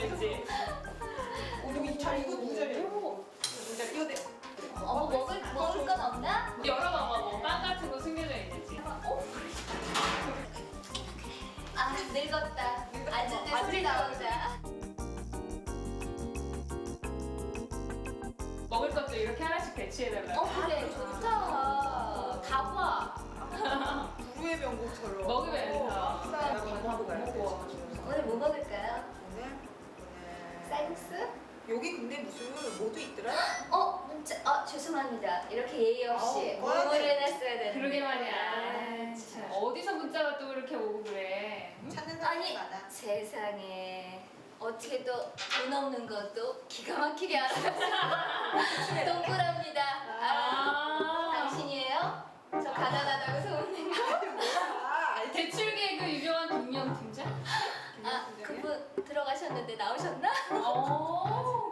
왠지. 우리 이거 누구 자리야? 이거 내. 먹을 건 없나? 열어봐봐, 뭐 빵 같은 거 숨겨져 있는지. 아 늙었다. 앉을 때 소리 나온다. 먹을 것도 이렇게 하나씩 배치해달라고. 그래 좋다. 가봐. 부부의 명곡처럼. 먹으면서. 나 밥하고 가야지. 오늘 뭐 먹을까요? 오늘 쌀국수? 여기 근데 무슨 모두 있더라? 문자. 죄송합니다. 이렇게 예의 없이 꺼야 문을 돼. 해놨어야 되는데. 그러게 말이야. 참, 어디서 문자가 또 이렇게 오고 그래. 응? 찾는 사람이 아니 많아. 세상에 어떻게 또 돈 없는 것도 기가 막히게 알아요. 동그랍니다. 당신이에요? 저 가난하다고 소문낸 거? 뭐야? 대출 개그 유명한 김영 팀장? 그분 들어가셨는데 나오셨나?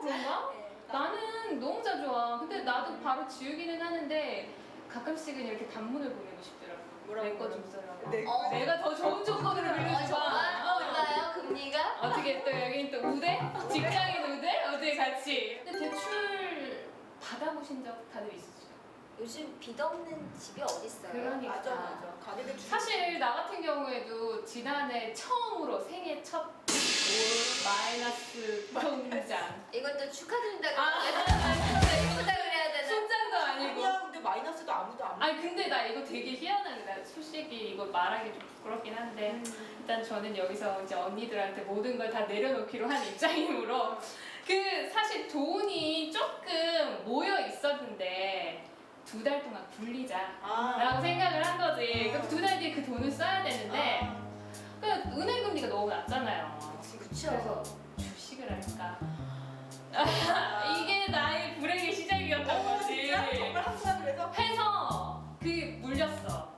그런가? 네. 나는 너무 자주 와. 근데 나도 바로 지우기는 하는데 가끔씩은 이렇게 단문을 보내고 싶더라고. 뭐라고? 내 거 좀 써라고. 내 내가 더 좋은 조건으로 빌려주고. 정말? 얼마요 금리가? 어떻게 또 여기는 또 우대? 직장인 우대? 어떻게 같이? 근데 대출 받아보신 적 다들 있으시죠? 요즘 빚 없는 집이 어딨어요? 그러니까. 맞아. 가게들 주. 사실 나 같은 경우에도 지난해 처음으로 생애 첫 마이너스 통장. 이것도 축하드린다고 아. 예쁘다 그래야 되나? 통장도 아니고. 아니야, 근데 마이너스도 아무도 안. 아니 근데 나 이거 되게 희한하게 나 솔직히 이거 말하기 좀 부끄럽긴 한데 일단 저는 여기서 이제 언니들한테 모든 걸 다 내려놓기로 한 입장이므로 그 사실 돈이 조금 모여 있었는데 2달 동안 굴리자라고 생각을 한 거지. 그럼 2달 뒤에 그 돈을 써야 되는데 그 은행 금리가 너무 낮잖아요. 그래서 주식을 할까? 이게 나의 불행의 시작이었던 거지. 진짜? 정말 항상 그래서? 해서 그게 물렸어.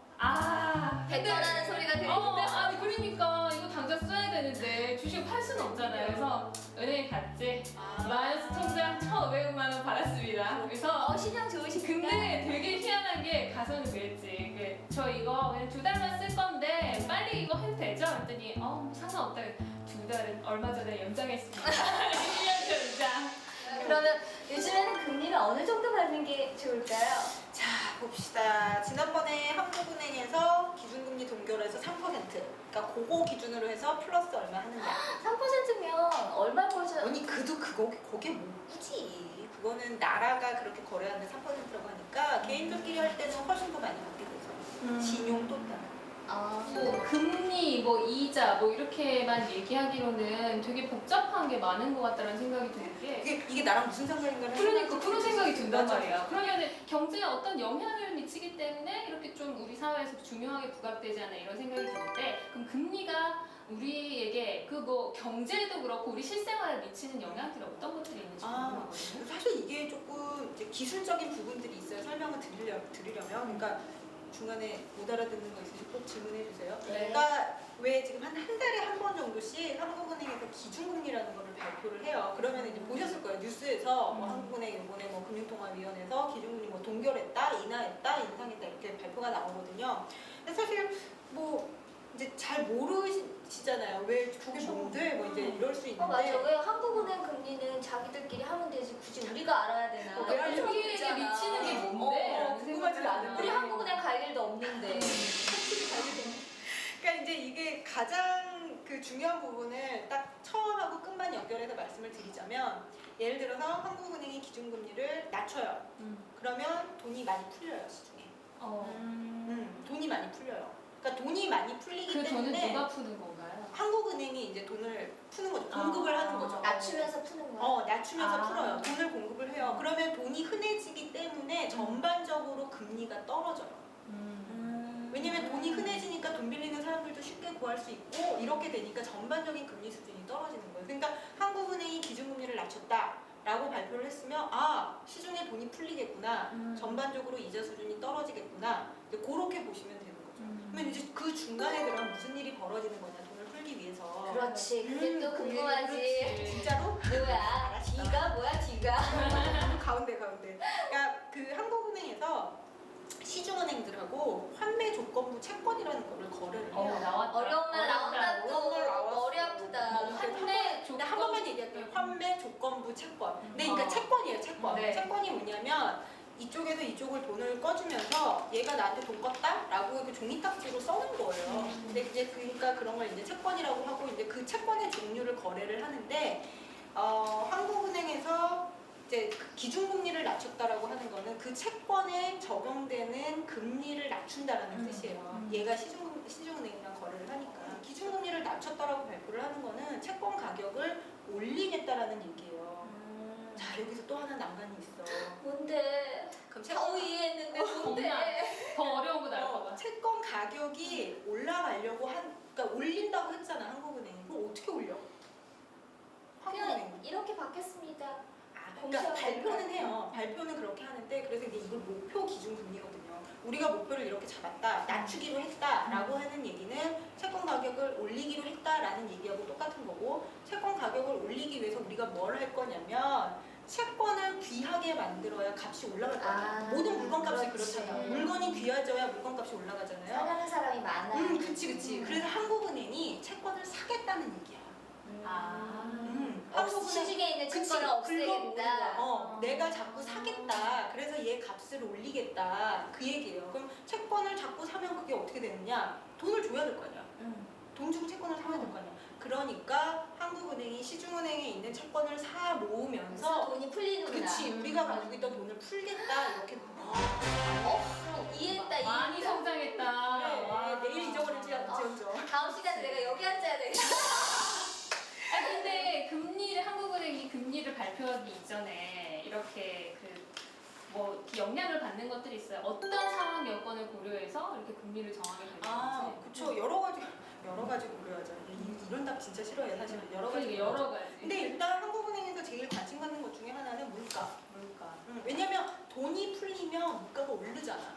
백전하는 소리가 들리는데 그러니까 이거 당장 써야 되는데 주식 팔 수는 없잖아요. 그래서 은행에 갔지. 마이너스 통장 1,500만 원 받았습니다. 그래서 신용 좋으시니까 근데 되게 희한한 게 가서는 그랬지. 저 이거 그냥 2달만 쓸 건데 빨리 이거 해도 되죠? 그랬더니 상관없다. 2달은 얼마 전에 연장했습니다. 1년 연장. 그러면 요즘에는 금리를 어느 정도 받는 게 좋을까요? 자, 봅시다. 지난번에 한국은행에서 기준금리 동결해서 3%. 그러니까 그거 기준으로 해서 플러스 얼마 하느냐. 3%면 얼마 벌죠? 아니, 그게 뭐 굳이. 그거는 나라가 그렇게 거래하는데 3%라고 하니까 개인들끼리 할 때는 훨씬 더 많이 받게 되죠. 진용도 따라. 뭐 금리, 뭐 이자, 뭐 이렇게만 얘기하기로는 되게 복잡한 게 많은 것 같다는 생각이 드는 게 이게 나랑 무슨 상관인가를 그러니까 그런 생각이 든단 맞아. 말이야. 그러면 경제에 어떤 영향을 미치기 때문에 이렇게 좀 우리 사회에서 중요하게 부각되지 않나 이런 생각이 드는데 그럼 금리가 우리에게 그 뭐 경제에도 그렇고 우리 실생활에 미치는 영향들이 어떤 것들이 있는지 궁금하거든요. 사실 이게 조금 이제 기술적인 부분들이 있어요. 설명을 드리려면. 그러니까 중간에 못 알아듣는 거 있으시면 꼭 질문해 주세요. 네. 그러니까 왜 지금 한 달에 한 번 정도씩 한국은행에서 기준금리라는 거를 발표를 해요. 그러면 이제 보셨을 거예요. 뉴스에서 뭐 한국은행 이번에 뭐 금융통화위원회에서 기준금리 뭐 동결했다, 인하했다, 인상했다 이렇게 발표가 나오거든요. 근데 사실 뭐 이제 잘 모르시잖아요. 왜 그게 뭔데? 뭐 이제 이럴 수 있는데. 맞아. 왜 한국은행 금리는 자기들끼리 하면 되지 굳이 우리가 알아야 되나? 우리에게 미치는 게 뭔데? 라는 궁금하지 생각이 않은데. 우리 한국은행 갈 일도 없는데. 그러니까 이제 이게 가장 그 중요한 부분을 딱 처음하고 끝만 연결해서 말씀을 드리자면 예를 들어서 한국은행이 기준금리를 낮춰요. 그러면 돈이 많이 풀려요, 시중에. 돈이 많이 풀려요. 그러니까 돈이 많이 풀리기 그 때문에 돈은 누가 푸는 건가요? 한국은행이 이제 돈을 푸는 거죠. 공급을 하는 거죠. 낮추면서 푸는 거야. 낮추면서 풀어요. 돈을 공급을 해요. 그러면 돈이 흔해지기 때문에 전반적으로 금리가 떨어져요. 왜냐면 돈이 흔해지니까 돈 빌리는 사람들도 쉽게 구할 수 있고 이렇게 되니까 전반적인 금리 수준이 떨어지는 거예요. 그러니까 한국은행이 기준금리를 낮췄다 라고 발표를 했으면 시중에 돈이 풀리겠구나. 전반적으로 이자 수준이 떨어지겠구나. 이제 그렇게 보시면 되는 거죠. 그러면 이제 그 중간에 그럼 무슨 일이 벌어지는 거냐, 돈을 풀기 위해서. 그렇지. 그게 또 궁금하지. 그렇지. 진짜로? 뭐야? D가 뭐야? D가? 가운데. 그러니까 그 한국은행에서 시중은행들하고 환매 조건부 채권이라는 거를 거래를 해요. 나왔다. 어려운 말 나온다 또. 어려운 말 나왔어. 머리 아프다. 환매 근데 한 번만 얘기할게요. 조건부 채권. 근데 그러니까 채권이에요, 채권. 네. 채권이 뭐냐면 이쪽에서 이쪽을 돈을 꺼주면서 얘가 나한테 돈 껐다라고 이렇게 종이딱지로 써는 거예요. 근데 이제 그러니까 그런 걸 이제 채권이라고 하고 이제 그 채권의 종류를 거래를 하는데 한국은행에서 이제 그 기준금리를 낮췄다라고 하는 거는 그 채권에 적용되는 금리를 낮춘다라는 뜻이에요. 얘가 시중은행이랑 거래를 하니까 기준금리를 낮췄다라고 발표를 하는 거는 채권 가격을 올리겠다라는 얘기예요. 자 여기서 또 하나 난관이 있어. 뭔데? 그럼 겨우 이해했는데 뭔데? 더 어려운 거 나올까봐. 채권 가격이 올라가려고 그러니까 올린다고 했잖아 한국은행이. 그럼 어떻게 올려? 한국은행. 그냥 이렇게 받겠습니다. 그러니까 발표는 해요. 발표는 그렇게 하는데 그래서 이제 이걸 목표 기준 금리거든요. 우리가 목표를 이렇게 잡았다, 낮추기로 했다라고 하는 얘기는 채권 가격을 올리기로 했다라는 얘기하고 똑같은 거고 채권 가격을 올리기 위해서 우리가 뭘 할 거냐면 채권을 귀하게 만들어야 값이 올라갈 거 아니야. 모든 물건값이 그렇지. 그렇잖아. 물건이 귀해져야 물건값이 올라가잖아요. 사가는 사람이 많아. 그치. 그래서 한국은행이 채권을 사겠다는 얘기야. 시중에 있는 채권을 긁어모으는 거야. 없애겠다. 내가 자꾸 사겠다. 그래서 얘 값을 올리겠다. 그 얘기예요. 그럼 채권을 자꾸 사면 그게 어떻게 되느냐? 돈을 줘야 될 거 아니야. 돈 주고 채권을 사야 될 거 아니야. 그러니까 한국은행이 시중은행에 있는 채권을 사 모으면서 돈이 풀리는구나. 그치 우리가 가지고 있던 돈을 풀겠다 이렇게 이해했다. 많이 이해했다. 성장했다. 와. 내일 잊어버리지 않죠. 다음 시간에 내가 여기 앉아야 되겠다. 아 근데 한국은행이 금리를 발표하기 이전에 이렇게 뭐 영향을 받는 것들이 있어요. 어떤 상황 여건을 고려해서 이렇게 금리를 정하게 되는지. 그쵸. 여러 가지 고려하죠. 이런 답 진짜 싫어해 사실은. 여러 가지. 여러 가지. 근데 일단 한국은행에서 제일 관심 갖는 것 중에 하나는 물가. 왜냐면 돈이 풀리면 물가가 오르잖아.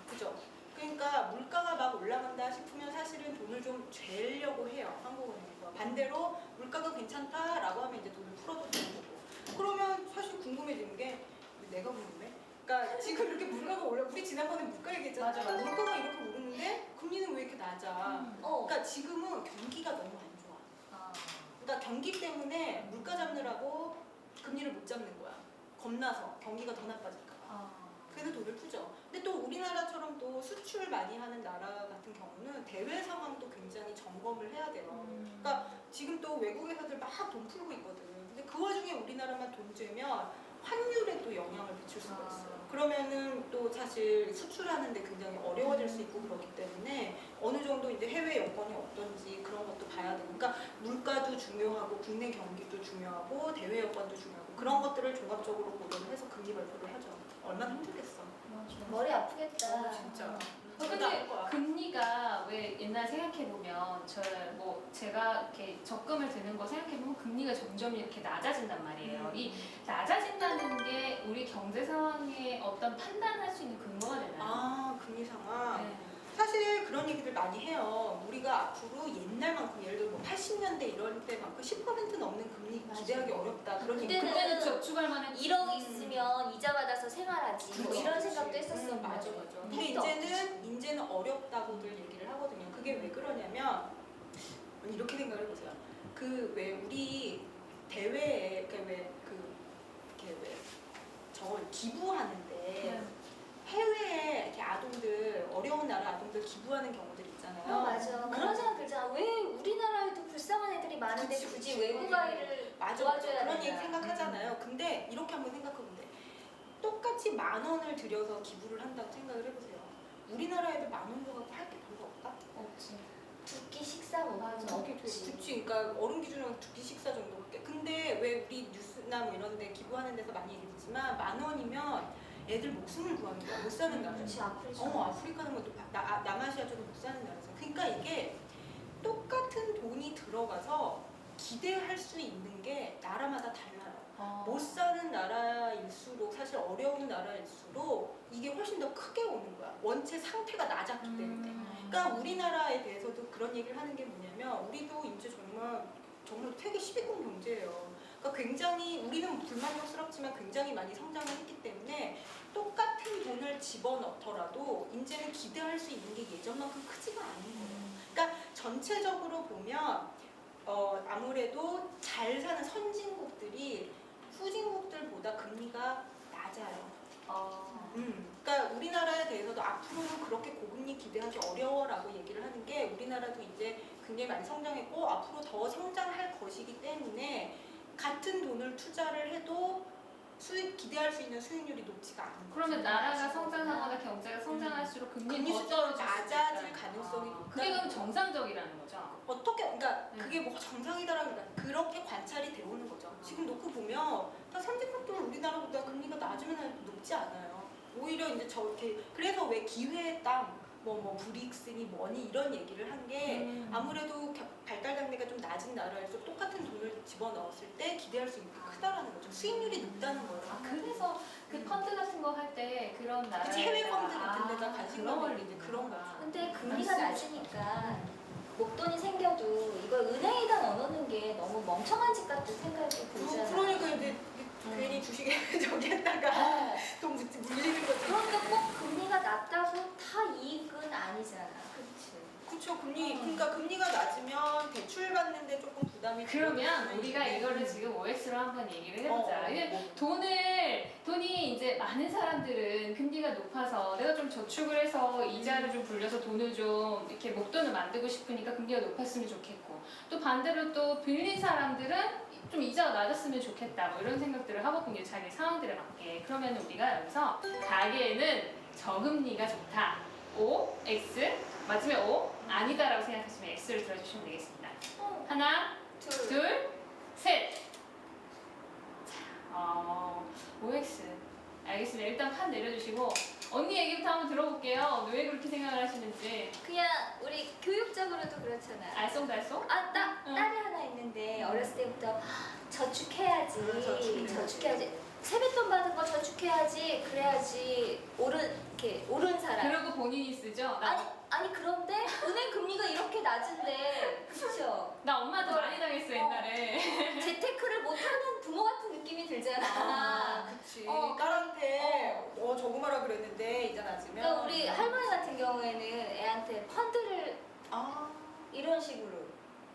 그죠? 그러니까 물가가 막 올라간다 싶으면 사실은 돈을 좀 죄려고 해요. 한국은행에서. 반대로 물가가 괜찮다라고 하면 이제 돈을 풀어도 되는 거고. 그러면 사실 궁금해지는 게 내가 궁금해? 그러니까 지금 이렇게 물가가 올라 우리 지난번에 물가 얘기했잖아. 맞아. 물가가 이렇게 오르는데 금리는 왜 이렇게 낮아? 그러니까 지금은 경기가 너무 안 좋아. 그러니까 경기 때문에 물가 잡느라고 금리를 못 잡는 거야. 겁나서 경기가 더 나빠질까 봐. 그래서 돈을 푸죠. 근데 또 우리나라처럼 또 수출 많이 하는 나라 같은 경우는 대외 상황도 굉장히 점검을 해야 돼요. 그러니까 지금 또 외국 회사들 막 돈 풀고 있거든. 근데 그 와중에 우리나라만 돈 쥐면 환율에 또 영향을 미칠 수가 있어요. 그러면은 또 사실 수출하는데 굉장히 어려워질 수 있고 그렇기 때문에 어느 정도 이제 해외 여건이 어떤지 그런 것도 봐야 되고, 그러니까 물가도 중요하고 국내 경기도 중요하고 대외 여건도 중요하고 그런 것들을 종합적으로 고려를 해서 금리 발표를 하죠. 얼마나 힘들겠어. 머리 아프겠다. 진짜. 근데 금리가 왜 옛날 생각해보면 제가 이렇게 적금을 드는 거 생각해보면 금리가 점점 이렇게 낮아진단 말이에요. 이 낮아진다는 게 우리 경제 상황에 어떤 판단할 수 있는 근거가 되나요? 금리 상황. 네. 사실 그런 얘기들 많이 해요. 우리가 앞으로 옛날만큼 예를 들어 뭐 80년대 이럴 때만큼 10% 넘는 금리 기대하기 어렵다. 그런 얘기. 그때는 저축할 만한 1억 있으면 이자 받아서 생활하지. 뭐 이런 생각도 했었어. 맞아. 근데 이제는 어렵다고들 얘기를 하거든요. 그게 왜 그러냐면 이렇게 생각을 해보세요. 그 왜 우리 대회에 저걸 기부하는데 해외에 이렇게 아동들 어려운 나라 아동들 기부하는 경우들 있잖아요. 맞아. 그런 생각 들잖아. 왜 우리나라에도 불쌍한 애들이 많은데 굳이 외국 아이를 맞아. 도와줘야 그런 얘기 되나. 생각하잖아요. 근데 이렇게 한번 생각해보면 돼. 똑같이 10,000원을 들여서 기부를 한다고 생각을 해보세요. 우리나라 애들 10,000원 줘갖고 할 게 별로 없다? 없지. 두 끼 식사 먹어서 그치. 그러니까 어른 기준으로 2끼 식사 정도밖에. 근데 왜 우리 뉴스나 뭐 이런 데 기부하는 데서 많이 얘기했지만 10,000원이면 애들 목숨을 구하는 거야. 못 사는 나라에서. 그렇지. 아프리카는 것도 남아시아 쪽은 못 사는 나라에서. 그러니까 이게 똑같은 돈이 들어가서 기대할 수 있는 게 나라마다 달라요. 못 사는 나라일수록 사실 어려운 나라일수록 이게 훨씬 더 크게 오는 거야. 원체 상태가 낮았기 때문에. 그러니까 우리나라에 대해서도 그런 얘기를 하는 게 뭐냐면 우리도 이제 정말 세계 10위권 경제예요. 그러니까 굉장히 우리는 불만족스럽지만 굉장히 많이 성장을 했기 때문에 똑같은 돈을 집어넣더라도 이제는 기대할 수 있는 게 예전만큼 크지가 않은 거예요. 그러니까 전체적으로 보면 아무래도 잘 사는 선진국들이 후진국들보다 금리가 낮아요. 어. 그러니까 우리나라에 대해서도 앞으로는 그렇게 고금리 기대하기 어려워라고 얘기를 하는 게 우리나라도 이제 굉장히 많이 성장했고 앞으로 더 성장할 것이기 때문에 같은 돈을 투자를 해도 수익 기대할 수 있는 수익률이 높지가 않은 거죠. 그러면 나라가 성장하거나 경제가 성장할수록 금리 금리 더 수준이 떨어질 수 낮아질 있다. 가능성이 높다. 그게 그럼 정상적이라는 거죠? 어떻게 그러니까 음. 그게 뭐 정상이다라기보다 그렇게 관찰이 되어 오는 거죠. 지금 놓고 보면 다 선진국들 우리나라보다 금리가 낮으면 높지 않아요. 오히려 이제 저렇게 그래서 왜 기회의 땅 뭐 브릭스니 뭐니 이런 얘기를 한 게 아무래도 발달 단계가 좀 낮은 나라에서 똑같은 돈을 집어넣었을 때 기대할 수 있는 게 크다라는 거죠. 수익률이 높다는 거예요. 아, 그래서 그 펀드 같은 거 할 때 그런 나라 그치, 해외 펀드 같은 데다 관심을 이제 그런 거죠. 근데 금리가 낮으니까 목돈이 생겨도 이걸 은행에다 넣어놓는 게 너무 멍청한 짓 같은 생각이 들잖아. 그러니까 이제 괜히 주식에 저기 했다가 돈 물리는 거죠. 그러니까 꼭 금리가 낮다고 다 이익은 아니잖아. 그렇지. 그렇죠. 그러니까 금리가 낮으면 대출 받는데 조금 부담이 그러면 들어요. 우리가 이거를 지금 OX로 한번 얘기를 해보자. 이게 뭐. 돈이 이제 많은 사람들은 금리가 높아서 내가 좀 저축을 해서 이자를 좀 불려서 돈을 좀 이렇게 목돈을 만들고 싶으니까 금리가 높았으면 좋겠고 또 반대로 또 빌린 사람들은 좀 이자가 낮았으면 좋겠다 뭐 이런 생각들을 하거든요. 자기 상황들에 맞게. 그러면 우리가 여기서 가계에는 저금리가 좋다. O, X, 맞으면 O, 아니다라고 생각하시면 X를 들어주시면 되겠습니다. 하나, 둘, 셋. 자, OX. 알겠습니다. 일단 판 내려주시고 언니 얘기부터 한번 들어볼게요. 왜 그렇게 생각을 하시는지. 그냥 우리 교육적으로도 그렇잖아. 알쏭달쏭? 딸이 하나 있는데 어렸을 때부터 저축해야지. 저축해야지. 세뱃돈 받은 거 저축해야지. 그래야지 옳은 사람. 그러고 본인이 쓰죠? 아니 그런데 은행 금리가 이렇게 낮은데 그렇죠? 나 엄마한테 많이 당했어 옛날에. 재테크를 못하는 부모 같은 느낌이 들잖아. 그치. 어, 딸한테 저금하라 그랬는데 이제 낮으면. 그러니까 우리 할머니 같은 경우에는 애한테 펀드를 이런 식으로.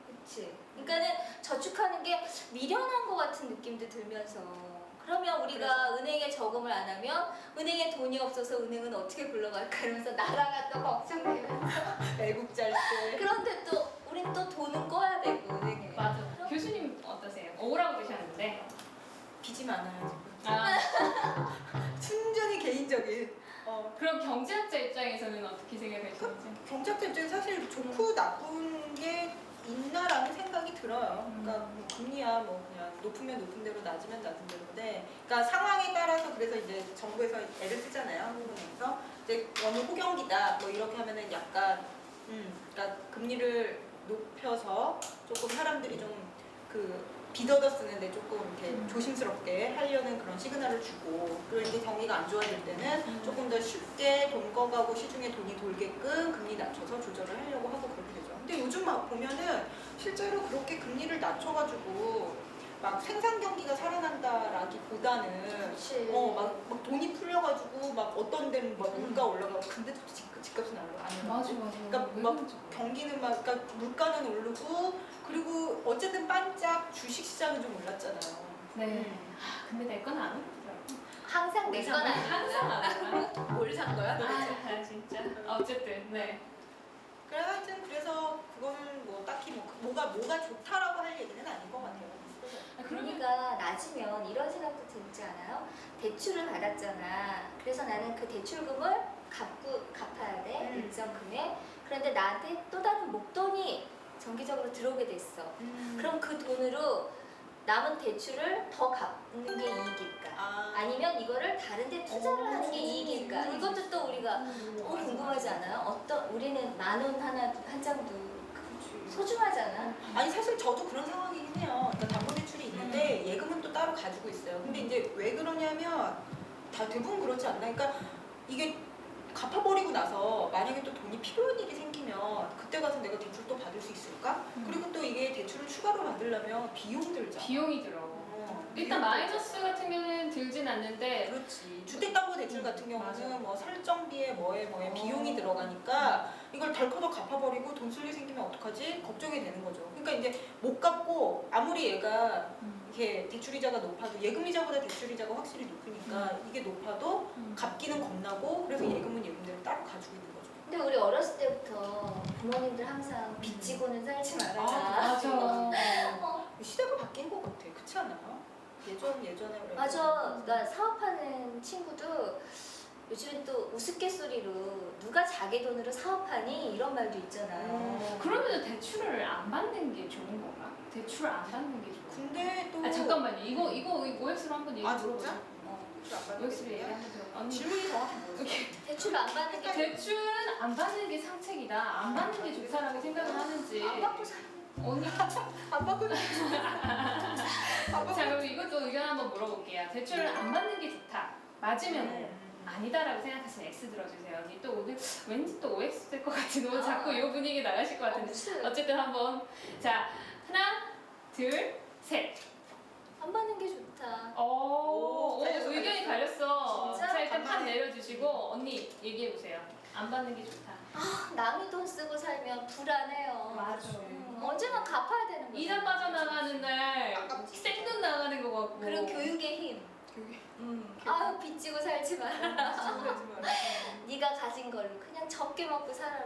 그치. 그러니까는 저축하는 게 미련한 것 같은 느낌도 들면서. 그러면 우리가 은행에 저금을 안 하면 은행에 돈이 없어서 은행은 어떻게 굴러갈까 이러면서 나라가 또 걱정되면서. 외국 잘세. 그런데 또 우린 또 돈은 꺼야 되고 은행에. 맞아. 교수님 어떠세요? O라고 드셨는데. 빚이 많아요 지금. 아, 순전히 개인적인. 그럼 경제학자 입장에서는 어떻게 생각하시는지? 경제학자 입장에 사실 좋고 나쁜 게 있나라는 생각이 들어요. 그러니까 뭐 금리야 뭐 그냥 높으면 높은 대로 낮으면 낮은 대로인데, 그러니까 상황에 따라서 그래서 이제 정부에서 애를 쓰잖아요. 한국은행에서 이제 어느 호경기다 뭐 이렇게 하면은 약간 그러니까 금리를 높여서 조금 사람들이 좀 빚어다 쓰는데 조금 이렇게 조심스럽게 하려는 그런 시그널을 주고, 그리고 이제 경기가 안 좋아질 때는 조금 더 쉽게 돈 꺼가고 시중에 돈이 돌게끔 금리 낮춰서 조절을 하려고 하고 그렇게 되죠. 근데 요즘 막 보면은 실제로 그렇게 금리를 낮춰가지고 막 생산 경기가 살아난다라기보다는 그치. 막 돈이 풀려가지고 막 어떤 데는 막 물가 올라가고 근데도 집값은 안 올라가고. 그러니까 막 경기는 막 그러니까 물가는 오르고 그리고 어쨌든 반짝 주식 시장은 좀 올랐잖아요. 네. 근데 내 건 안 오르더라고. 항상 내 건 아니야. 항상 안 오르나? 뭘 산 거야? 아, 진짜. 어쨌든, 네. 그래 하여튼 그래서 그거는 뭐 딱히 뭐가 좋다라고 할 얘기는 아닌 것 같아요. 금리가 낮으면 이런 생각도 들지 않아요? 대출을 받았잖아. 그래서 나는 그 대출금을 갚아야 돼. 일정 금액. 그런데 나한테 또 다른 목돈이 정기적으로 들어오게 됐어. 그럼 그 돈으로 남은 대출을 더 갚는 게 이익일까? 아니면 이거를 다른 데 투자를 하는 게 이익일까? 이것도 또 우리가 궁금하지 않아요? 우리는 10,000원 한 장도 소중하잖아. 아니 사실 저도 그런 상황이긴 해요. 그러니까 담보대출이 있는데 예금은 또 따로 가지고 있어요. 근데 이제 왜 그러냐면 다 대부분 그렇지 않나? 그러니까 이게 갚아버리고 나서 만약에 또 돈이 필요한 일이 생기면 그때 가서 내가 대출 또 받을 수 있을까? 그리고 또 이게 대출을 추가로 만들려면 비용 들죠. 비용이 들어. 일단 마이너스 같은 경우는 들진 않는데 그렇지. 주택담보대출 같은 경우는 맞아. 뭐 설정비에 뭐에 비용이 들어가니까 이걸 덜커덕 갚아버리고 돈 쓸 일 생기면 어떡하지? 걱정이 되는 거죠. 그러니까 이제 못 갚고 아무리 얘가 이렇게 대출이자가 높아도 예금이자보다 대출이자가 확실히 높으니까 이게 높아도 갚기는 겁나고 그래서 예금은 예금대로 따로 가지고 있는 거죠. 근데 우리 어렸을 때부터 부모님들 항상 빚지고는 살지 말아라. 맞아. 시대가 바뀐 것 같아. 그렇지 않아요? 예전에 맞아. 나 사업하는 친구도 요즘엔 또 우스갯소리로 누가 자기 돈으로 사업하니 이런 말도 있잖아요. 그러면 대출을 안 받는 게 좋은 건가? 대출을 안 받는 게 좋은 건가? 근데 또 잠깐만요. 이거 OX로 한번 얘기 들어보자. 진짜? OX로 얘기 한번 들어봐. 언니 질문이 정확히 뭐예요? 대출을 안 받는 게 대출은 안 받는 게 상책이다. 안 받는 게 좋다라고 생각을 하는지. 안 받고 살. 언니. 안 바꾸는 자 그럼 이것도 의견 한번 물어볼게요. 대출을 안 받는 게 좋다. 맞으면 O. 아니다라고 생각하시면 X 들어주세요. 언니 또 오늘 왠지 또 OX 될 것 같은 너무 자꾸 이 분위기 나가실 것 같은데. 무슨 어쨌든 한번 자 하나 둘 셋. 안 받는 게 좋다. 오, 갈렸어, 의견이 갈렸어. 갈렸어. 진짜? 자 일단 판 반반해. 내려주시고 언니 얘기해 보세요. 안 받는 게 좋다. 남의 돈 쓰고 살면 불안해요. 맞아. 언젠가 갚아야 되는 거죠. 이자 빠져나가는 날 아깝지. 생돈 나가는 것 같고. 그리고 교육의 힘. 교육이. 아유 빚지고 살지 마라. 음. 네가 가진 걸로 그냥 적게 먹고 살아라.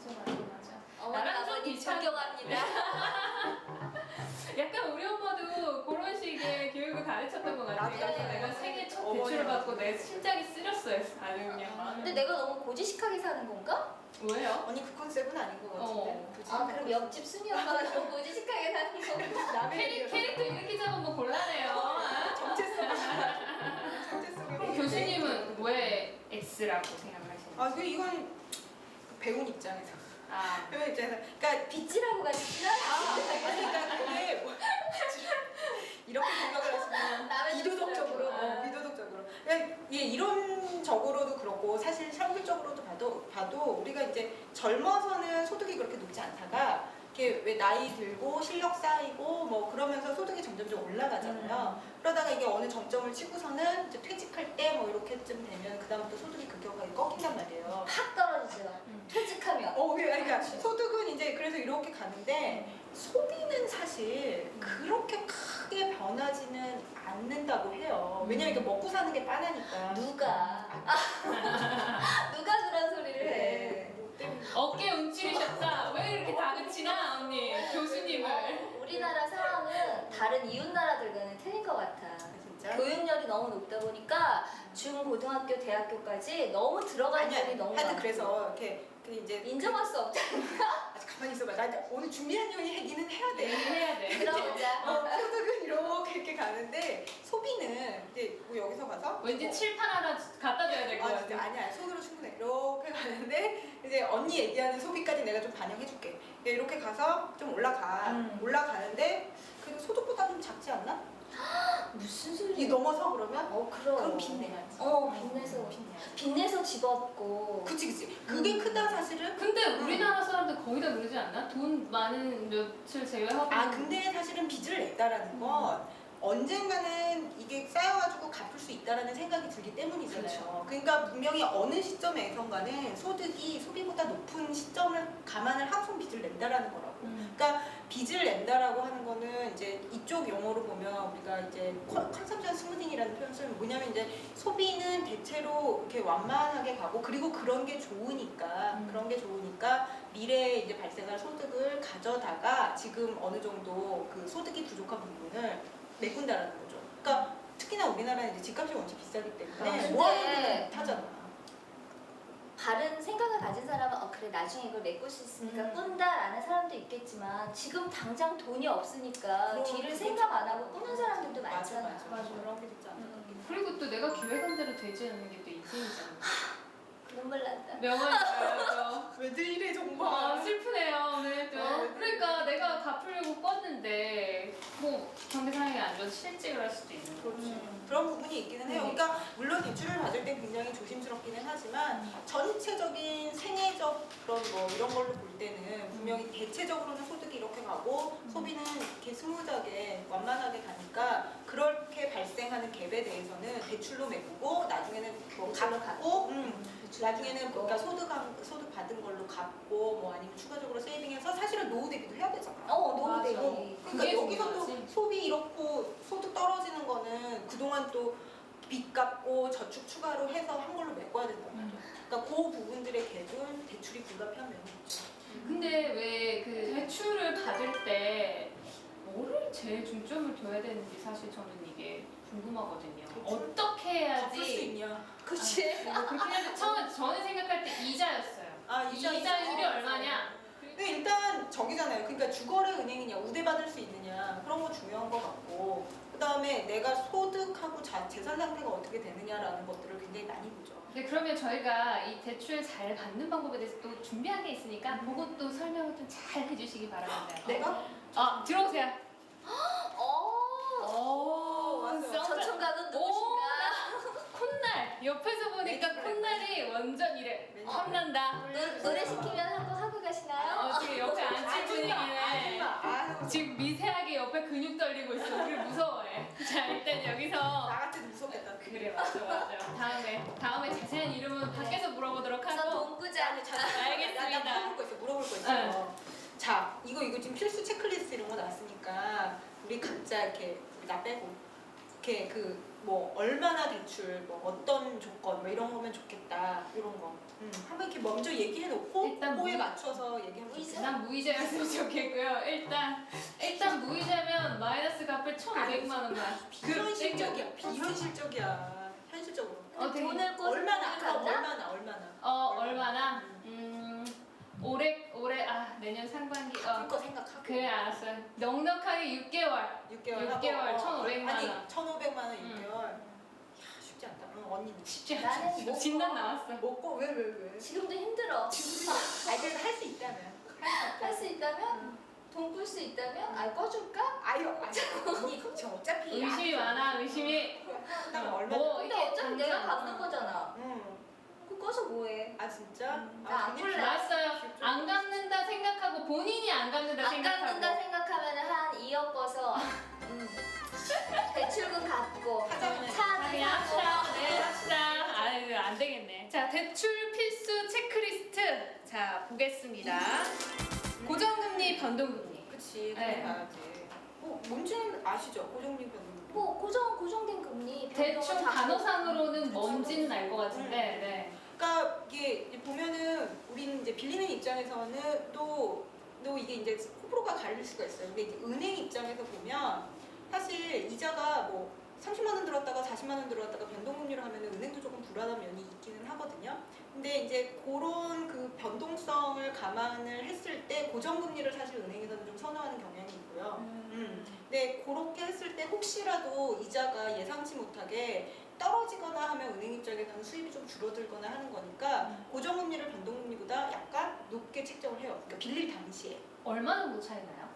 맞아. 어머니 나랑 좀 아버님 비슷한 존경합니다. 약간 우리 엄마도 그런 식의 교육을 가르쳤던 것 같아. 나도 그래서 그래. 내가 생애 첫 어머니가 대출을 받고 내 심장이 쓰렸어요. 아주 그냥. 근데 내가 너무 고지식하게 사는 건가? 왜요? 언니 그 컨셉은 아닌 것 같은데. 그치? 그럼 옆집 순이 엄마가 너무 고지식하게 사는 건가? 남의 캐릭터 이렇게 잡으면 곤란해요. 아? 정체성. 정체성이. 그럼 교수님은 왜 X라고 생각을 하시나요? 그 이건 배운 입장에서. 아, 배운 입장에서. 그러니까 빚지라고 가지구나. 그러니까 그게 뭐 이렇게 생각을 하시면 남의 비도덕적으로, 아. 비도덕적으로. 그러니까 이론적으로도 그렇고 사실 현실적으로도 봐도 우리가 이제 젊어서는 소득이 그렇게 높지 않다가 이렇게 왜 나이 들고 실력 쌓이고 뭐 그러면서 소득이 점점점 올라가잖아요. 그러다가 이게 어느 정점을 치고서는 이제 퇴직할 때 뭐 이렇게쯤 되면 그다음부터 소득이 급격하게 꺾인단 말이에요. 확 떨어지죠. 퇴직하면. 그러니까 소득은 이제 그래서 이렇게 가는데 소비는 사실 그렇게 크게 변하지는 않는다고 해요. 왜냐면 이게 먹고 사는 게 빤하니까. 누가 그런 소리를 해? 네. 뭐 때문에. 어깨 움츠리셨다. 왜 이렇게 다그치나 언니 교수님을. 우리나라 상황은 다른 이웃 나라들과는 틀린 것 같아. 진짜? 교육열이 너무 높다 보니까 중, 고등학교, 대학교까지 너무 들어가는 아니야. 분이 너무 하여튼 많고. 그래서 이렇게 이제 인정할 수 없잖아. 아직 가만히 있어봐. 나 이제 오늘 준비한 얘기는 해야 돼. 해야 돼. 들어보자. 소득은 이렇게 가는데 소비는 이제 뭐 여기서 가서 왠지 뭐 칠판 하나 갖다 줘야 될 것 진짜 같아. 아니야 손으로 충분해 이렇게 가는데 이제 언니 얘기하는 소비까지 내가 좀 반영해줄게. 이렇게 가서 좀 올라가는데 그래도 소득보다 좀 작지 않나? 무슨 이 소리야? 넘어서 그러면 그럼. 그럼 빚내야지. 빚내서. 빚내야지. 빚내서 집 얻고. 그치 그게 크다 사실은. 근데 우리나라 사람들 거의 다 그러지 않나? 돈 많은 몇을 제외하고. 근데 사실은 빚을 냈다라는 건 언젠가는 이게 쌓여가지고 갚을 수 있다라는 생각이 들기 때문이잖아요. 그러니까 분명히 어느 시점에선가는 소득이 소비보다 높은 시점을 감안을 하고 빚을 낸다라는 거라고. 그러니까 빚을 낸다라고 하는 거는 이제 이쪽 용어로 보면 우리가 이제 컨섬션 스무딩이라는 표현을 쓰면 뭐냐면 이제 소비는 대체로 이렇게 완만하게 가고 그리고 그런 게 좋으니까 미래에 이제 발생할 소득을 가져다가 지금 어느 정도 그 소득이 부족한 부분을 메꾼다라는 거죠. 그러니까 특히나 우리나라는 이제 집값이 원체 비싸기 때문에 근데 뭐하는 못하잖아. 바른 생각을 가진 사람은 그래 나중에 이걸 메꿀 수 있으니까 꾼다라는 사람도 있겠지만 지금 당장 돈이 없으니까 그럼 뒤를 그게 생각 안 하고 꾸는 사람들도 많잖아. 맞아. 그런 게 있지 않나. 그리고 또 내가 계획한 대로 되지 않는 게 또 인생이잖아. 눈물 난다. 명언이죠. 왜들 이래 정말. 슬프네요 오늘 또. 그러니까 내가 갚으려고 꿨는데 뭐 경제 상황이 안 좋아서 실직을 할 수도 있는 거지. 그렇지. 그런 부분이 있기는 해요. 그러니까 물론 대출을 받을 때 굉장히 조심스럽기는 하지만 전체적인 생애적 그런 뭐 이런 걸로 볼 때는 분명히 대체적으로는 소득이 이렇게 가고 소비는 이렇게 스무하게 완만하게 가니까 그렇게 발생하는 갭에 대해서는 대출로 메꾸고 나중에는 뭐 대출로 갚고 나중에는 그러니까 소득 받은 걸로 갚고 뭐 아니면 추가적으로 세이빙해서 사실은 노후 대비도 해야 되잖아. 노후 맞아. 대비. 그러니까 그게 여기서도 중요하지. 소비 이렇고 그동안 또 빚 갚고 저축 추가로 해서 한 걸로 메꿔야 된단 말이야. 그러니까 그 부분들의 갭은 대출이 불가피한 면이 있죠. 근데 왜 그 대출을 받을 때 뭐를 제일 중점을 둬야 되는지 사실 저는 이게 궁금하거든요. 대출? 어떻게 갚을 수 해야지? 있냐? 그치? 그렇게 해야지. 저는 생각할 때 이자였어요. 아, 이자율이 얼마냐? 근데 일단 저기잖아요. 그러니까 주거래 은행이냐, 우대받을 수 있느냐 그런 거 중요한 것 같고 그 다음에 내가 소득하고 재산 상태가 어떻게 되느냐라는 것들을 굉장히 많이 보죠. 네, 그러면 저희가 이 대출 잘 받는 방법에 대해서 또 준비한 게 있으니까 그것도 설명을 좀 잘 해주시기 바랍니다. 내가? 들어오세요. 오, 왔어요. 저총각은 누구신가? 콧날 옆에서 보니까 네, 그래. 콧날이 완전 이래. 네. 탐난다. 노래 시키면 한 곡 하고 가시나요? 지금 옆에 앉힌 분위기네. 아유, 지금 미세하게 옆에 근육 떨리고 있어. 우리 무서워해. 자, 일단 여기서 나 같아도 무섭겠다. 그래 맞아. 다음에 자세한 이름은 밖에서 물어보도록 우선 하고. 동구자. 알겠습니다. 나 물어볼 거 있어. 응. 자, 이거 지금 필수 체크리스트 이런 거 나왔으니까 우리 각자 이렇게 나 빼고 이렇게 뭐 얼마나 대출, 뭐 어떤 조건, 뭐 이런 거면 좋겠다 이런 거. 한번 이렇게 먼저 얘기해 놓고 일단 그거에 맞춰서 얘기하면 좋겠다. 난 무이자였으면 좋겠고요. 일단 무이자면 마이너스 갚을 1,500만 원만. 비현실적이야. 비현실적이야. 현실적으로. 되게 돈을 꿔서 얼마나? 돈을 갖나? 얼마나? 올해 내년 상반기. 갚을 거 생각하고. 그래 알았어요. 넉넉하게 6개월. 6개월 1,500만 아니, 원. 1,500만 원 6개월. 야, 쉽지 않다. 언니는. 쉽지 나는 않지. 먹고. 진단 나왔어. 먹고 왜? 지금도 힘들어. 아니 그래도 할 수 있다면. 할 수 있다면? 돈 꿀 수 있다면? 꺼줄까? 아유, 언니 저 어차피 의심이 많아. 의심이. 나 얼마? 뭐 근데 이렇게 어차피 내가 당장- 갚는 거잖아. 그 꺼서 뭐해? 아 진짜? 나안 굉장히 꿀래. 알았어요. 안 갚는다 생각하고 본인이 안 갚는다 안 생각하고. 갚는다 생각하면 한 2억 꺼서 대출금 갚고 하자면 차 그냥 합시다. 네, 합시다. 아유, 안 되겠네. 자, 대출 필수 체크리스트. 자, 보겠습니다. 고정금리, 변동금리. 그치 네. 그래 봐야지. 뭔지는 아시죠? 고정리 변동. 뭐 고정된 금리 대충 변동은 다 단어상으로는 뭔지는 알 것 같은데, 네. 그러니까 이게 이제 보면은 우리는 이제 빌리는 입장에서는 또 이게 이제 호불호가 갈릴 수가 있어요. 근데 이제 은행 입장에서 보면 사실 이자가 뭐 30만 원 들었다가 40만 원 들어왔다가 변동금리로 하면은 은행도 조금 불안한 면이 있기는 하거든요. 근데 이제 그런 그 변동성을 감안을 했을 때 고정금리를 사실 은행에서는 좀 선호하는 경향이 있고요. 근데 그렇게 했을 때 혹시라도 이자가 예상치 못하게 떨어지거나 하면 은행 입장에서는 수입이 좀 줄어들거나 하는 거니까 고정금리를 변동금리보다 약간 높게 책정을 해요. 그러니까 빌릴 당시에. 얼마 정도 차이 나요?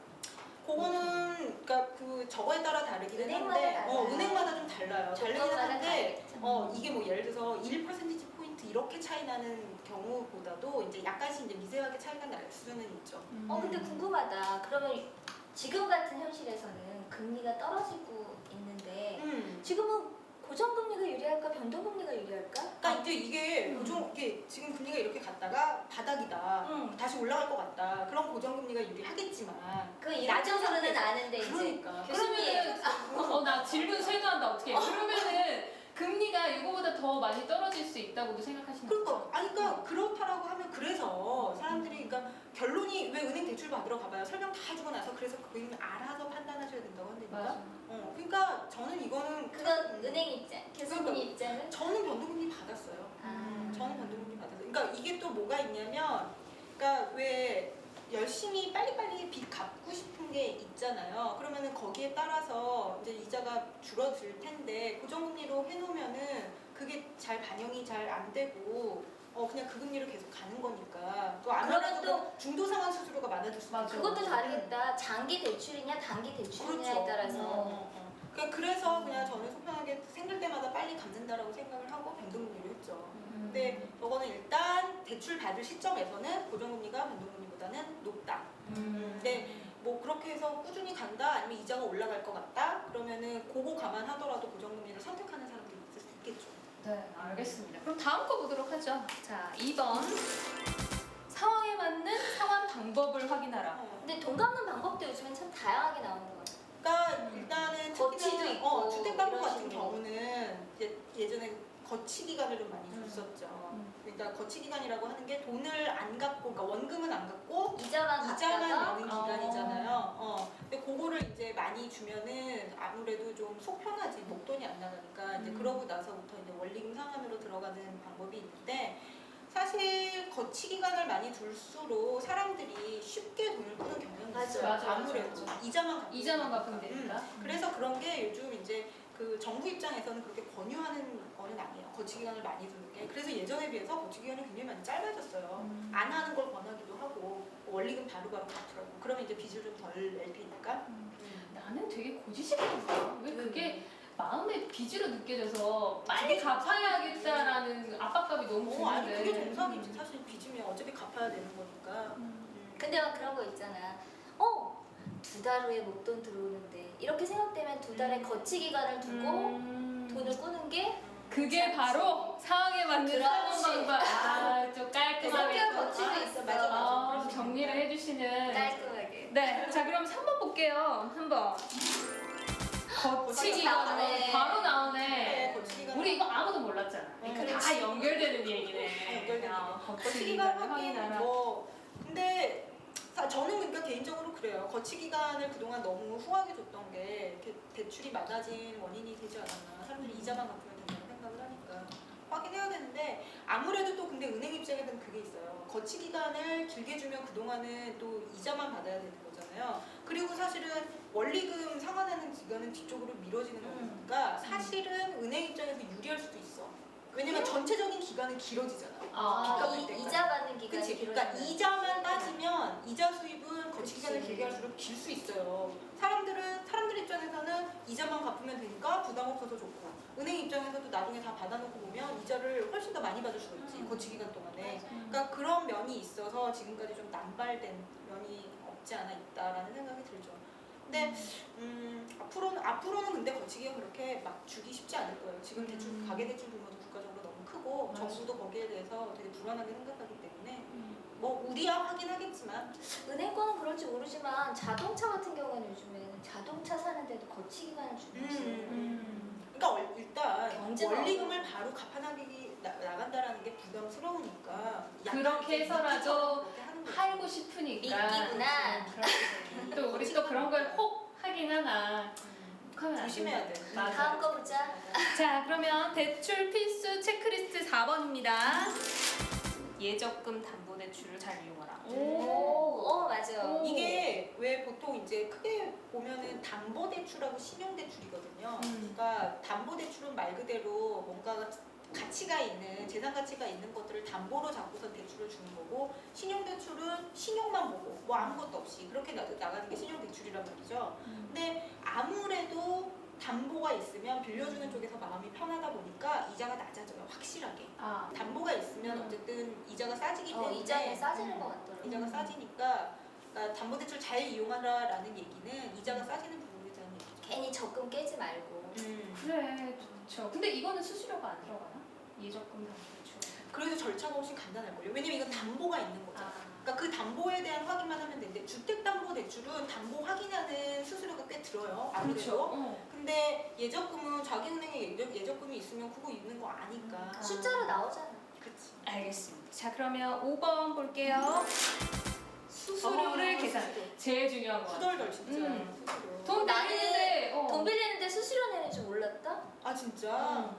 그거는 그러니까 저거에 따라 다르기는 은행마다 한데 달라요. 은행마다 좀 달라요. 다르긴 조건마다 한데 다르겠죠. 이게 뭐 예를 들어서 1%포인트 이렇게 차이 나는 경우보다도 이제 약간씩 이제 미세하게 차이가 날 수는 있죠. 근데 궁금하다. 그러면 지금 같은 현실에서는 금리가 떨어지고 있는데 지금은 고정금리가 유리할까 변동금리가 유리할까? 그러니까 이제 이게 이게 지금 금리가 이렇게 갔다가 바닥이다. 다시 올라갈 것 같다. 그런 고정금리가 유리하겠지만 그 이론적으로는 상태에서. 아는데 이제 그러니까. 그러면은 나 질문 쇄도한다 어떻게? 그러면은 금리가 이거보다 더 많이 떨어질 수 있다고도 생각하시는 그러니까 거죠? 아니 그러니까 그렇다라고 하면 그래서 사람들이 그러니까 결론이 왜 은행 대출 받으러 가봐요 설명 다 해주고 나서 그래서 그거는 알아서 판단하셔야 된다고 한다니까. 맞아. 그러니까 저는 이거는 그건 은행 입장, 교수님 입장은? 저는 변동금리 받았어요. 아. 저는 변동금리 받았어요. 그러니까 이게 또 뭐가 있냐면 그러니까 왜 열심히 빨리빨리 빚 갚고 싶은 게 있잖아요. 그러면은 거기에 따라서 이제 이자가 줄어들 텐데 고정금리로 해놓으면은 그게 잘 반영이 잘 안 되고 그냥 그 금리로 계속 가는 거니까 또 아무래도 중도 상환 수수료가 많아질 수도 있고 그것도 다르겠다. 장기 대출이냐 단기 대출이냐에 그렇죠. 따라서. 그래서 그냥 저는 속편하게 생길 때마다 빨리 갚는다라고 생각을 하고 변동금리로 했죠. 근데 저거는 일단 대출 받을 시점에서는 고정금리가 변동금리보다는 높다. 근데 뭐 그렇게 해서 꾸준히 간다 아니면 이자가 올라갈 것 같다 그러면은 그거 감안하더라도 고정금리를 선택하는 사람들이 있을 수 있겠죠. 네, 알겠습니다. 그럼 다음 거 보도록 하죠. 자, 2번. 상황에 맞는 상환 방법을 확인하라. 근데 돈 갚는 방법도 요즘엔 참 다양하게 나오는 것 같아요. 그러니까 일단은 거치도 특히나 있고 주택담보 이런 같은 식으로. 경우는 거치 기간을 좀 많이 줬었죠. 그러니까 거치 기간이라고 하는 게 돈을 안 갚고, 그러니까 원금은 안 갚고 이자만 이자만 갚다가 내는 기간이잖아요. 근데 그거를 이제 많이 주면은 아무래도 좀 속편하지, 목돈이 안 나가니까 이제 그러고 나서부터 이제 원리금 상환으로 들어가는 방법이 있는데, 사실 거치 기간을 많이 둘수록 사람들이 쉽게 돈을 푸는 경향이 맞아, 있어요. 맞아, 아무래도 맞아. 이자만 갚으면 갚으면 되니까. 그래서 그런 게 요즘 이제 그 정부 입장에서는 그렇게 권유하는 거는 아니에요. 거치 기간을 많이 두는 게. 그래서 예전에 비해서 거치 기간이 굉장히 많이 짧아졌어요. 안 하는 걸 권하기도 하고 원리금 바로바로 갚으라고. 그러면 이제 빚을 좀 덜 낼 테니까. 나는 되게 고지식이야. 왜 그게 마음의 빚으로 느껴져서 빨리 갚아야겠다라는 압박감이 너무 아니 드는데. 그게 정상이지. 사실 빚이면 어차피 갚아야 되는 거니까. 근데 막 그런 거 있잖아. 2달 후에 목돈 들어오는데 이렇게 생각되면 2달의 거치 기간을 두고 돈을 꾸는 게 그게 바로 상황에 맞는 그렇지. 사용 방법. 좀 깔끔하게. 성격 거치가 있어. 맞아, 맞아. 그래서 정리를 해주시는. 깔끔하게. 네, 자 그럼 3번 볼게요. 3번. 거치기가 나오네. 바로 나오네. 네, 거치 기간. 우리 이거 아무도 몰랐잖아. 그렇지. 다 연결되는 얘기네. 다 연결되는 거치 거치 기간을 기간 하긴 확인하라. 뭐 근데 저는 그러니까 개인적으로 그래요. 거치 기간을 그동안 너무 후하게 줬던 게 이렇게 대출이 많아진 원인이 되지 않았나. 사람들이 이자만 갚으면 된다는 생각을 하니까 확인해야 되는데, 아무래도 또 근데 은행 입장에서는 그게 있어요. 거치 기간을 길게 주면 그동안은 또 이자만 받아야 되는 거잖아요. 그리고 사실은 원리금 상환하는 기간은 뒤쪽으로 미뤄지는 거니까 사실은 은행 입장에서 유리할 수도 있어. 왜냐면 전체적인 기간은 길어지잖아. 빚 갚을 때까지. 이자 받는 기간이 그치. 그러니까 이자만 따지면 이자 수입은 거치 기간을 길게 할수록 길 수 있어요. 사람들 입장에서는 이자만 갚으면 되니까 부담 없어서 좋고, 은행 입장에서도 나중에 다 받아놓고 보면 이자를 훨씬 더 많이 받을 수가 있지, 거치 기간 동안에. 그러니까 그런 면이 있어서 지금까지 좀 남발된 면이 없지 않아 있다라는 생각이 들죠. 근데 앞으로는 근데 거치기가 그렇게 막 주기 쉽지 않을 거예요. 지금 대출 가계 대출 규모도 국가적으로 너무 크고 정부도 거기에 대해서 되게 불안하게 생각하기 때문에 뭐 우리야 하긴 하겠지만. 은행 거는 그럴지 모르지만 자동차 같은 경우는 요즘에는 자동차 사는데도 거치 기간을 주고 있어요. 그러니까 일단 경제가 원리금을 바로 나간다라는 게 부담스러우니까 그렇게 해서라도 그렇게 하는 거지. 팔고 싶으니까. 미끼구나. 또 우리 또 그런 걸 혹 하긴 하나. 하면 안 조심해야 돼. 맞아. 다음 거 보자. 자, 그러면 대출 필수 체크리스트 4번입니다. 예적금 담보대출을 잘 이용하라. 맞아. 오. 이게 왜 보통 이제 크게 보면은 담보대출하고 신용대출이거든요. 그러니까 담보대출은 말 그대로 뭔가 가치가 있는, 재산 가치가 있는 것들을 담보로 잡고서 대출을 주는 거고, 신용대출은 신용만 보고 뭐 아무것도 없이 그렇게 나가는 게 신용대출이란 말이죠. 근데 아무래도 담보가 있으면 빌려주는 쪽에서 마음이 편하다 보니까 이자가 낮아져요, 확실하게. 담보가 있으면 어쨌든 이자가 싸지기 때문에. 이자는 싸지는 것 같더라고. 이자가 싸지니까, 그러니까 담보대출 잘 이용하라라는 얘기는 이자가 싸지는 부분에 대한 얘기죠. 괜히 적금 깨지 말고. 그래, 좋죠. 근데 이거는 수수료가 안 들어가나? 예적금 담보대출. 그래도 절차가 훨씬 간단할걸요. 왜냐면 이건 담보가 있는 거잖아. 그러니까 그 담보에 대한 확인만 하면 되는데, 주택담보대출은 담보 확인하는 수수료가 꽤 들어요. 아무래도. 근데 예적금은 자기 은행에 예적금이 있으면 그거 있는 거 아니까. 숫자로 나오잖아. 그치. 알겠습니다. 자, 그러면 5번 볼게요. 수수료를 계산. 수수료. 제일 중요한 거. 후덜덜 진짜. 음. 수수료. 돈 빌리는데 돈 빌리는데 수수료 내는 줄 몰랐다? 아 진짜?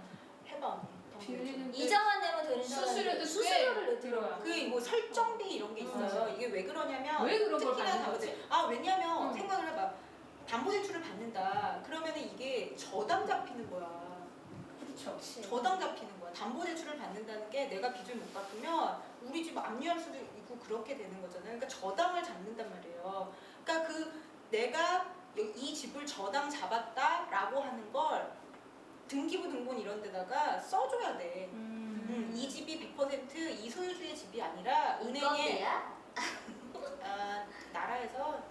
해봐. 빌리는데 이자만 내면 되는 줄 수수료도 알았는데 꽤 수수료를 들어요. 그 뭐 설정비 이런 게 있어요. 이게 왜 그러냐면, 왜 그런 걸 특히나 받는 거지? 왜냐면 생각을 해봐. 담보대출을 받는다. 그러면은 이게 저당 잡히는 거야. 그렇죠. 저당 잡히는 거야. 담보대출을 받는다는 게 내가 빚을 못 갚으면 우리 집 압류할 수도 있고 그렇게 되는 거잖아요. 그러니까 저당을 잡는단 말이에요. 그러니까 내가 이 집을 저당 잡았다라고 하는 걸 등기부 등본 이런 데다가 써줘야 돼. 이 집이 100% 이소유주의 집이 아니라 은행에 인건비야? 나라에서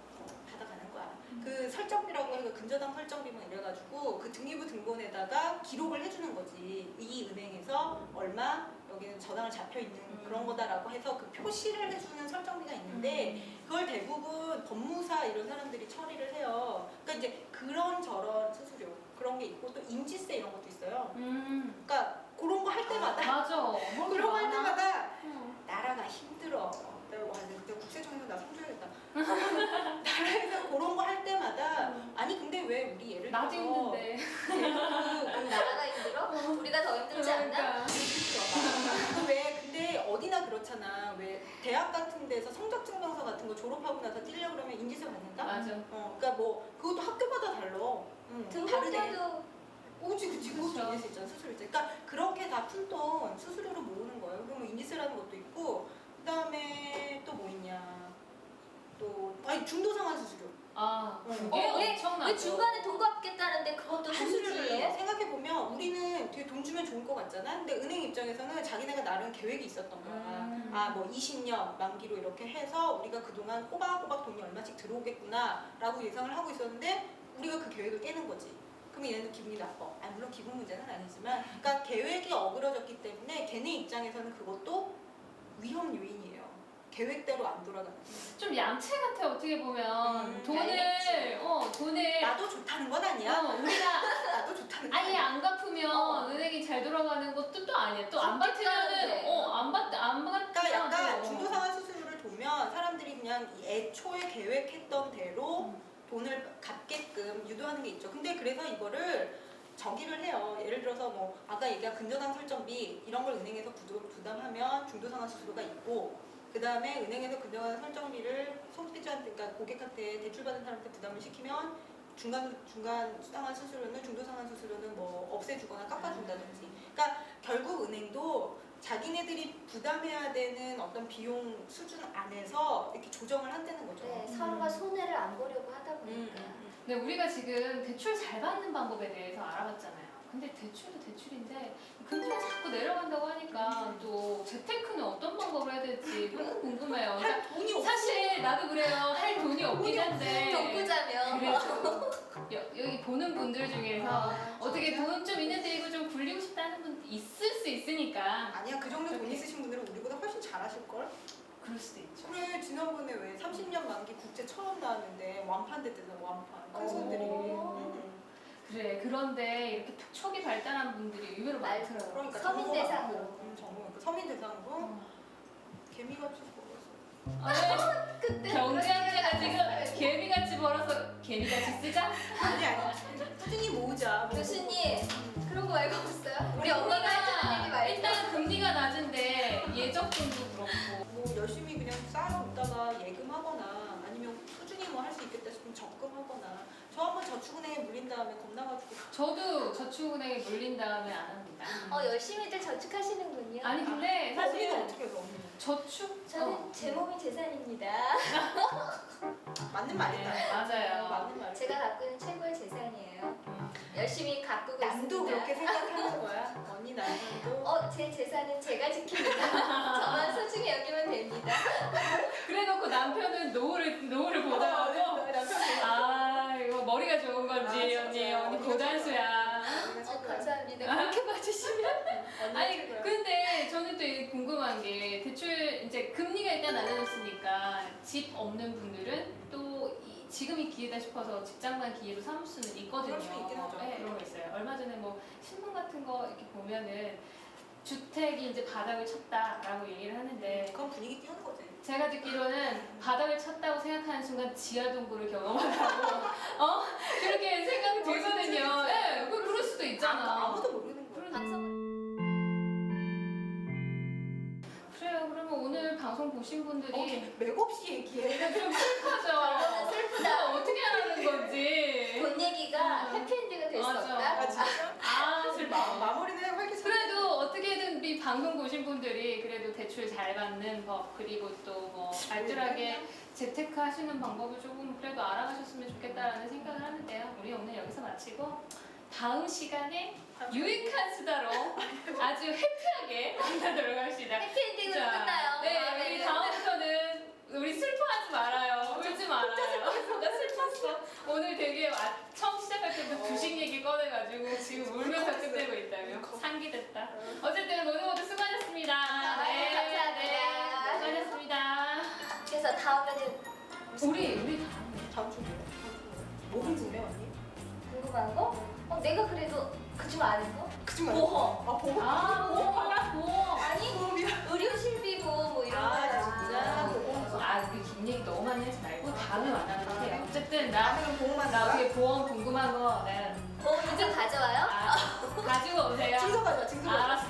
받아가는 거야. 그 설정비라고 해서 근저당 설정비 뭐 이래가지고 그 등기부 등본에다가 기록을 해주는 거지. 이 은행에서 얼마, 여기는 저당을 잡혀 있는 그런 거다라고 해서 그 표시를 해주는 설정비가 있는데, 그걸 대부분 법무사 이런 사람들이 처리를 해요. 그러니까 이제 그런 저런 수수료 그런 게 있고, 또 인지세 이런 것도 있어요. 그러니까 그런 거 할 때마다 맞아. 뭘 그러고 할 많아. 때마다 응. 나라가 힘들어. 내가 와, 내가 국세청에서 나 손줘야겠다. 나라에서 그런 거 할 때마다 아니 근데 왜 우리 예를 들어서 나도 힘든데. 나라가 힘들어? 우리가 더 힘들지 않나? 그러니까. 왜 근데 어디나 그렇잖아. 왜 대학 같은 데서 성적 증명서 같은 거 졸업하고 나서 뛰려고 그러면 인지서 받는다? 맞아. 그러니까 뭐 그것도 학교마다 달라. 다르대. 등록료도 그치 그것도 그쵸. 인지수 있잖아. 수수료제. 그러니까 그렇게 다 푼 돈 수수료로 모으는 거예요. 그러면 인지세라는 것도 있고 그다음에 또 뭐 있냐. 또 아니 중도상환 수수료. 아, 그게 왜 엄청나죠. 중간에 돈 갚겠다는데 그것도 수수료를 수수료예요? 생각해 보면 우리는 되게 돈 주면 좋을 것 같잖아. 근데 은행 입장에서는 자기네가 나름 계획이 있었던 거야. 아 뭐 20년 만기로 이렇게 해서 우리가 그동안 꼬박꼬박 돈이 얼마씩 들어오겠구나라고 예상을 하고 있었는데 우리가 그 계획을 깨는 거지. 그러면 얘네는 기분이 나빠. 아 물론 기분 문제는 아니지만, 그러니까 계획이 어그러졌기 때문에 걔네 입장에서는 그것도 위험 요인이에요. 계획대로 안 돌아가는 거. 좀 얌체 같아 어떻게 보면. 얄밉지. 돈을 나도 좋다는 건 아니야. 우리가 나도 좋다는 건 아예 아니야. 안 갚으면 은행이 잘 돌아가는 것도 또 아니야. 또 안 받으면은 안 그러니까 받다. 약간 중도상환 수수료를 보면 사람들이 그냥 애초에 계획했던 대로 돈을 갚게끔 유도하는 게 있죠. 근데 그래서 이거를 정의를 해요. 예를 들어서 뭐 아까 얘기한 근저당 설정비 이런 걸 은행에서 부담하면 중도상환 수수료가 있고, 그 다음에 은행에서 근저당 설정비를 소비자한테, 그러니까 고객한테 대출받은 사람한테 부담을 시키면 중간 상환 수수료는 중도상환 수수료는 뭐 없애주거나 깎아준다든지. 그러니까 결국 은행도 자기네들이 부담해야 되는 어떤 비용 수준 안에서 이렇게 조정을 한다는 거죠. 네, 서로가 손해를 안 보려고 하다 보니까. 근데 우리가 지금 대출 잘 받는 방법에 대해서 알아봤잖아요. 근데 대출도 대출인데 금리가 자꾸 내려간다고 하니까 또 재테크는 어떤 방법을 해야 될지 너무 궁금해요. 그러니까 할 돈이 없어. 사실 나도 그래요. 할 돈이 없긴 한데 덕구자면 그래도 여기 보는 분들 중에서 어떻게 돈 좀 있는데 이거 좀 굴리고 싶다는 분 있을 수 있으니까 아니야, 그 정도 돈 그렇게. 있으신 분들은 우리보다 훨씬 잘하실걸? 그럴 수도 있죠. 그래, 지난번에 왜 30년 만기 국채 처음 나왔는데 완판됐대잖아. 완판 큰 손들이. 그래 그런데 이렇게 초기 발달한 분들이 의외로 많더라고요. 그러니까 서민 정보가 대상으로. 많고. 정보, 서민 대상으로 개미같이 벌었어. 아, 그때 경제학자가 지금 개미같이 벌어서 개미같이 쓰자? 아니 꾸준히 모으자. 뭐. 교수님 그런 거 말고 없어요? 우리 엄마가 해주는 얘기 말고. 일단 금리가 낮은데 예적금도 그렇고 뭐 열심히 그냥 쌓아놓다가 예금하거나 아니면 꾸준히 뭐 할 수 있겠다 싶으면 적금하거나. 저 한번 저축은행에 물린 다음에 겁나가지고. 저도 저축은행에 물린 다음에 안 합니다. 열심히들 저축하시는군요. 아니 근데 언니는 사실 어떻게 해서 언니는? 저축 저는 제 몸이 재산입니다. 맞는 말이다. 네, 맞아요. 맞는 말. 제가 갖고 있는 최고의 재산이에요. 열심히 가꾸고 남도 있습니다. 그렇게 생각하는 거야. 언니 남편도. 제 재산은 제가 지킵니다. 저만 소중히 여기면 됩니다. 그래놓고 남편은 노후를 보다하고 아 이거 머리가 좋은 건지 언니 고단수야. 감사합니다. 그렇게 봐주시면. 아니 근데 저는 또 이게 궁금한 게 대출 이제 금리가 일단 낮아졌으니까 집 없는 분들은 또 지금이 기회다 싶어서 직장만 기회로 삼을 수는 있거든요. 그럴 수 있긴 하죠. 네, 그런 거 있어요. 얼마 전에 뭐 신문 같은 거 이렇게 보면은 주택이 이제 바닥을 쳤다라고 얘기를 하는데 그건 분위기 띄우는 거지. 제가 듣기로는 바닥을 쳤다고 생각하는 순간 지하 동굴을 경험한다고 그렇게 생각이 들거든요. 네, 그럴 수도 있잖아. 아무도 모르는 거야. 방송 그래요. 그러면 오늘 방송 보신 분들이 맥없이 얘기해. 좀 슬퍼져. 슬프다. 어떻게 하라는 건지. 돈 얘기가 해피엔딩은 될 수 맞아. 없다. 아 진짜? 마무리는 활기차. 그래도 어떻게든 이 방송 보신 분들이 그래도 대출 잘 받는 법 그리고 또 뭐 알뜰하게 재테크 하시는 방법을 조금 그래도 알아가셨으면 좋겠다라는 생각을 하는데요. 우리 오늘 여기서 마치고 다음 시간에 유익한 수다로 아주 해피하게 만나도록 합시다. 해피엔딩으로 자, 끝나요. 네, 우리 다음부터는 우리 슬퍼하지 말아요. 울지 말아요. 나 슬펐어. 오늘 되게 처음 시작할 때부터 주식 얘기 꺼내가지고 지금 울면서 끝내고 있다며. 상기됐다. 어쨌든 모두 모두 수고하셨습니다. 네, 감사합니다. 수고하셨습니다. 그래서 다음에는 우리 다음 주 뭐 궁금해 언니? 궁금한 거? 내가 그래도 그중 아는 거? 그중 보험. 보험. 아, 뭐 아무튼 나 그럼 보험만 나 나와? 어떻게 보험 궁금한 거 내가 보험 인증 가져와요? 가지고 오세요. 증서 가져와, 증서 가져와. 알았어.